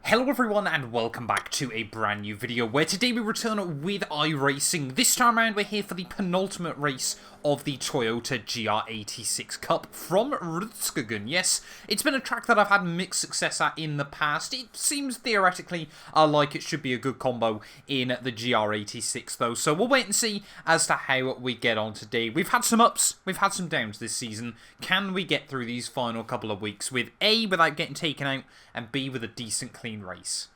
Hello everyone and welcome back to a brand new video where today we return with iRacing. This time around we're here for the penultimate race of the Toyota GR86 Cup from Rudskogen. Yes, it's been a track that I've had mixed success at in the past. It seems theoretically like it should be a good combo in the GR86 though, so we'll wait and see as to how we get on today. We've had some ups, we've had some downs this season. Can we get through these final couple of weeks with A, without getting taken out, and B, with a decent clean race?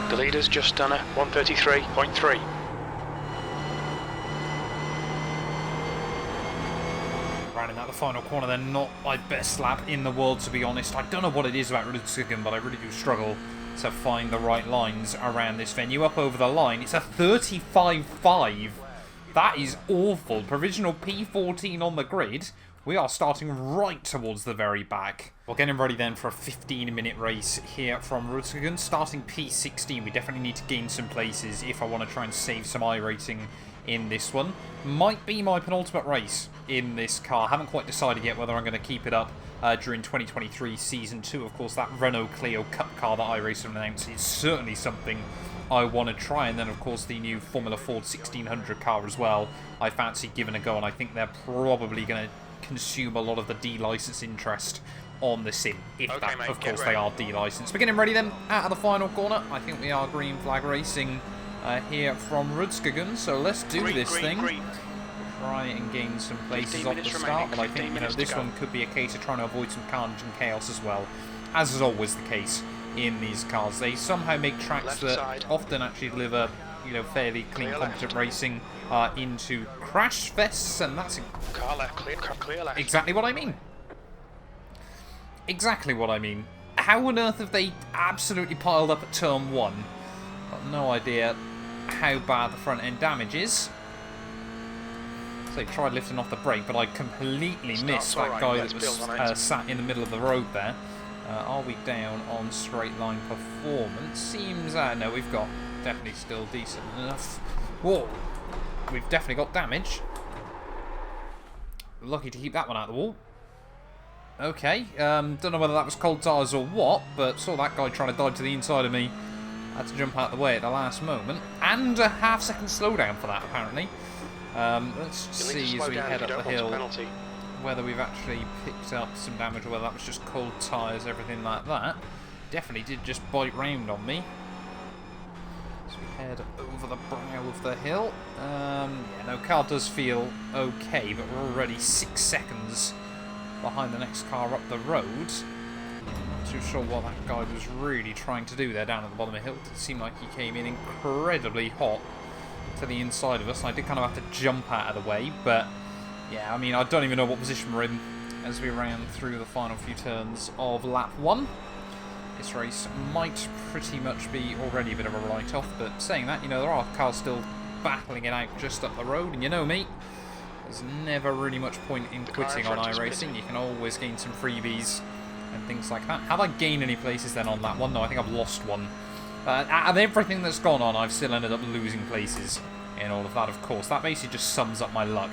The leader's just done a 133.3. Rounding out the final corner, they're not my best lap in the world, to be honest. I don't know what it is about Rudskogen, but I really do struggle to find the right lines around this venue. Up over the line, it's a 35.5. That is awful. Provisional P14 on the grid. We are starting right towards the very back. We're getting ready then for a 15-minute race here from Rudskogen. Starting P16, we definitely need to gain some places if I want to try and save some iRacing in this one. Might be my penultimate race in this car. Haven't quite decided yet whether I'm going to keep it up during 2023 Season 2. Of course, that Renault Clio Cup car that iRacing announced is certainly something I want to try. And then, of course, the new Formula Ford 1600 car as well, I fancy giving a go. And I think they're probably going to consume a lot of the D-license interest on the sim, if okay, that, mate, of course, they are D-licensed. We're getting ready then, out of the final corner. I think we are green flag racing here from Rudskogen, so let's do this thing. Try and gain some places off the start, but I think, you know, this one could be a case of trying to avoid some carnage and chaos as well, as is always the case in these cars. They somehow make tracks that often actually deliver, you know, fairly clean, competent racing into crash fests, and that's exactly what I mean. Exactly what I mean. How on earth have they absolutely piled up at turn 1? Got no idea how bad the front end damage is. So they tried lifting off the brake, but I completely missed that guy that was sat in the middle of the road there. Are we down on straight line performance? Seems, no, we've got definitely still decent enough. Whoa, we've definitely got damage. Lucky to keep that one out of the wall. Okay, don't know whether that was cold tires or what, but saw that guy trying to dodge to the inside of me. Had to jump out of the way at the last moment. And a half-second slowdown for that, apparently. Let's see as we head up the hill whether we've actually picked up some damage or whether that was just cold tires, everything like that. Definitely did just bite round on me. So we head over the brow of the hill. Yeah, no, car does feel okay, but we're already 6 seconds behind the next car up the road. Not too sure what that guy was really trying to do there down at the bottom of the hill. It seemed like he came in incredibly hot to the inside of us. I did kind of have to jump out of the way, but yeah, I mean, I don't even know what position we're in as we ran through the final few turns of lap 1. This race might pretty much be already a bit of a write-off, but saying that, you know, there are cars still battling it out just up the road, and you know me, there's never really much point in quitting on iRacing. You can always gain some freebies and things like that. Have I gained any places then on that one? No, I think I've lost one. Out of everything that's gone on, I've still ended up losing places in all of that, of course. That basically just sums up my luck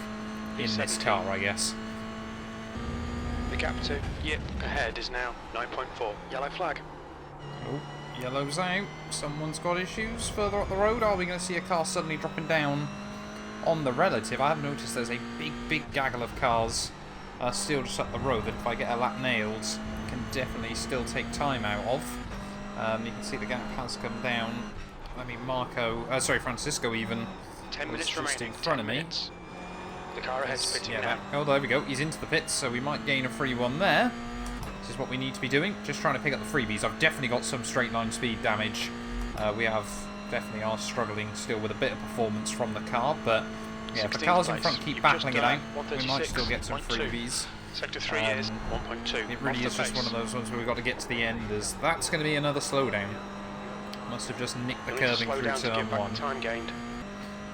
in this car, I guess. The gap to Yip ahead is now 9.4. Yellow flag. Oh, yellow's out. Someone's got issues further up the road. Are we going to see a car suddenly dropping down on the relative? I have noticed there's a big gaggle of cars still just up the road that if I get a lap nailed, can definitely still take time out of. You can see the gap has come down. I mean, Francisco even 10 minutes just remaining. in front of me. The car ahead's pitting now. Oh, there we go. He's into the pits, so we might gain a free one there. This is what we need to be doing. Just trying to pick up the freebies. I've definitely got some straight line speed damage. We definitely are struggling still with a bit of performance from the car, but yeah, if the cars in front keep battling it out, we might still get some freebies. Sector 3 is 1.2. It really is just one of those ones where we've got to get to the end, as that's going to be another slowdown. Must have just nicked the curving through turn 1. Time gained.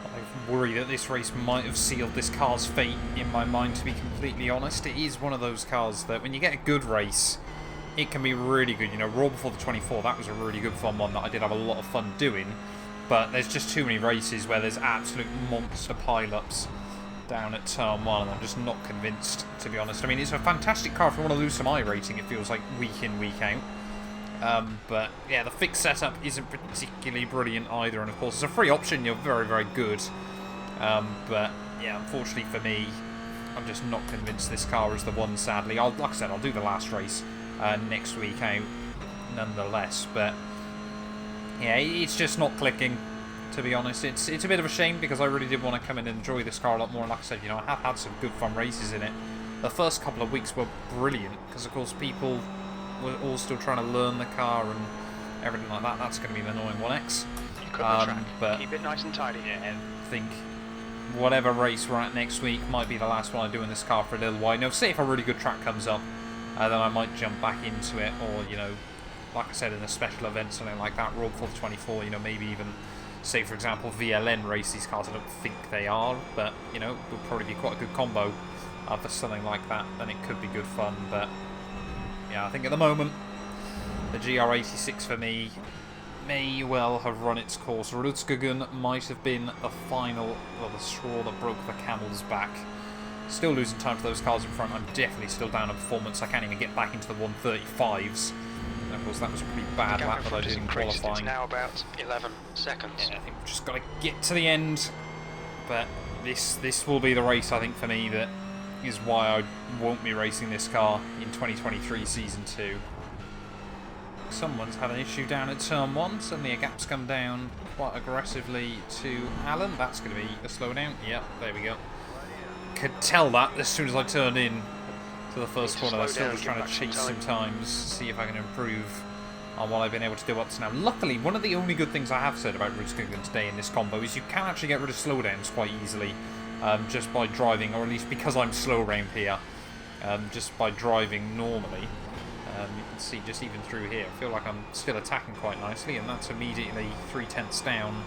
I worry that this race might have sealed this car's fate in my mind, to be completely honest. It is one of those cars that when you get a good race, it can be really good. You know, Raw before the 24, that was a really good fun one that I did have a lot of fun doing. But there's just too many races where there's absolute monster pile-ups down at turn 1, and I'm just not convinced, to be honest. I mean, it's a fantastic car if you want to lose some iRacing, it feels like, week in, week out. But yeah, the fixed setup isn't particularly brilliant either, and of course, it's a free option, you're very good. But yeah, unfortunately for me, I'm just not convinced this car is the one, sadly. Like I said, I'll do the last race next week out, nonetheless. But yeah, it's just not clicking, to be honest. It's a bit of a shame, because I really did want to come in and enjoy this car a lot more. And like I said, you know, I have had some good fun races in it. The first couple of weeks were brilliant, because of course people were all still trying to learn the car and everything like that. That's going to be an annoying 1X. You cut the track. But keep it nice and tidy. Yeah, I think whatever race we're at next week might be the last one I do in this car for a little while. You know, say if a really good track comes up, then I might jump back into it, or, you know, like I said, in a special event, something like that, Raw for the 24, you know, maybe even, say, for example, VLN race these cars. I don't think they are, but, you know, it would probably be quite a good combo for something like that. Then it could be good fun, but yeah, I think at the moment, the GR86 for me may well have run its course. Rudskogen might have been the final, well, the straw that broke the camel's back. Still losing time to those cars in front. I'm definitely still down on performance. I can't even get back into the 135s. And of course, that was a pretty bad lap that I did in qualifying. It's now about 11 seconds. Yeah, I think we've just got to get to the end. But this will be the race, I think, for me, that is why I won't be racing this car in 2023 Season 2. Someone's had an issue down at turn 1. Suddenly a gap's come down quite aggressively to Alan. That's going to be a slowdown. Yep, there we go. Could tell that as soon as I turned in to the first corner. I'm still just trying to chase some times, see if I can improve on what I've been able to do up to now. Luckily, one of the only good things I have said about Rudskogen today in this combo is you can actually get rid of slowdowns quite easily, just by driving, or at least because I'm slow around here, just by driving normally. You can see just even through here, I feel like I'm still attacking quite nicely, and that's immediately 3/10 down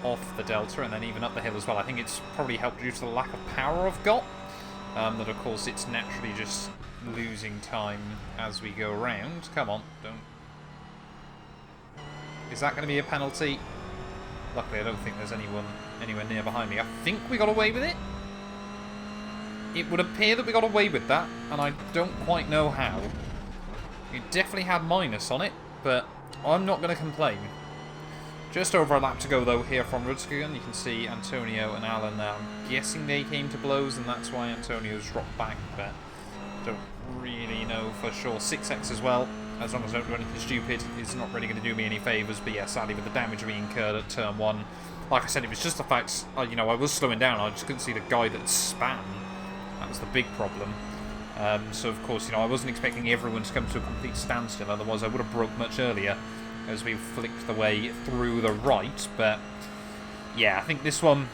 off the delta, and then even up the hill as well. I think it's probably helped due to the lack of power I've got, that of course it's naturally just losing time as we go around. Come on, don't... Is that going to be a penalty? Luckily I don't think there's anyone anywhere near behind me. I think we got away with it. It would appear that we got away with that, and I don't quite know how. It definitely had minus on it, but I'm not going to complain. Just over a lap to go, though, here from Rudskogen. You can see Antonio and Alan now. I'm guessing they came to blows, and that's why Antonio's dropped back, but don't really know for sure. 6X as well, as long as I don't do anything stupid, is not really going to do me any favours. But yeah, sadly, with the damage being incurred at turn 1, like I said, it was just the fact, you know, I was slowing down. I just couldn't see the guy that span. That was the big problem. So, of course, you know, I wasn't expecting everyone to come to a complete standstill, otherwise I would have broke much earlier as we flicked the way through the right. But, yeah, I think this one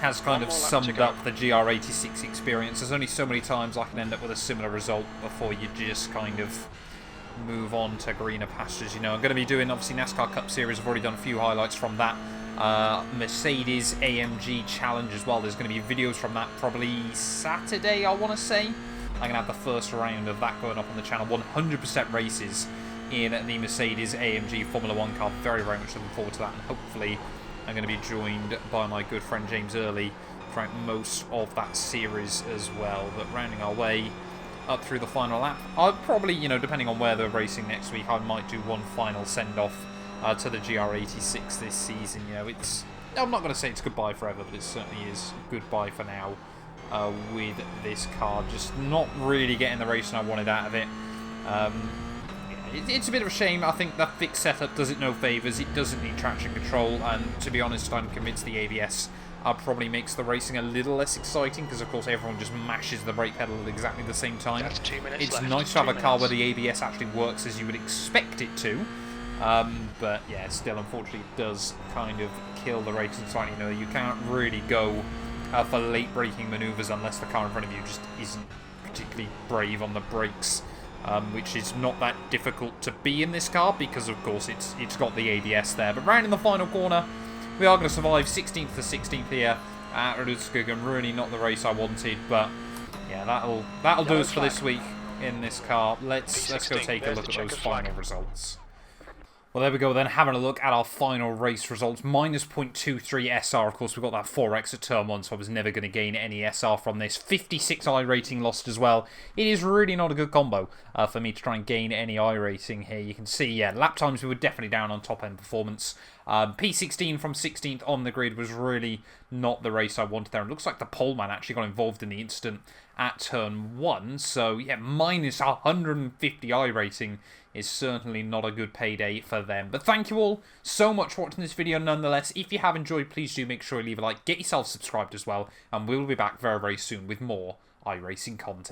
has kind of summed up the GR86 experience. There's only so many times I can end up with a similar result before you just kind of move on to greener pastures. You know, I'm going to be doing, obviously, Nascar Cup Series. I've already done a few highlights from that. Mercedes AMG Challenge as well. There's going to be videos from that probably Saturday, I want to say. I'm going to have the first round of that going up on the channel. 100% races in the Mercedes AMG Formula 1 car. Very much looking forward to that. And hopefully I'm going to be joined by my good friend James Early throughout most of that series as well. But rounding our way up through the final lap, I'll probably, you know, depending on where they're racing next week, I might do one final send-off to the GR86 this season. You know, I'm not going to say it's goodbye forever, but it certainly is goodbye for now with this car. Just not really getting the racing I wanted out of it. It's a bit of a shame. I think that fixed setup does it no favours. It doesn't need traction control, and to be honest, I'm convinced the ABS probably makes the racing a little less exciting, because of course everyone just mashes the brake pedal at exactly the same time. That's 2 minutes It's left. nice to have a car where the ABS actually works as you would expect it to, but yeah, still unfortunately it does kind of kill the racing slightly. You know, you can't really go for late braking manoeuvres unless the car in front of you just isn't particularly brave on the brakes. Which is not that difficult to be in this car, because of course it's got the ABS there. But round in the final corner, we are going to survive 16th to 16th here at Rudskogen. Really not the race I wanted, but yeah, that'll do us for this week in this car. Let's go take a look at those final results. Well, there we go then, having a look at our final race results. Minus 0.23 SR, of course, we've got that 4X at turn 1, so I was never going to gain any SR from this. 56 iRating lost as well. It is really not a good combo for me to try and gain any iRating here. You can see, yeah, lap times we were definitely down on top-end performance. P16 from 16th on the grid was really not the race I wanted there. It looks like the poleman actually got involved in the incident at turn 1, so yeah, minus 150 iRating is certainly not a good payday for them. But thank you all so much for watching this video nonetheless. If you have enjoyed, please do make sure you leave a like, get yourself subscribed as well, and we'll be back very, very soon with more iRacing content.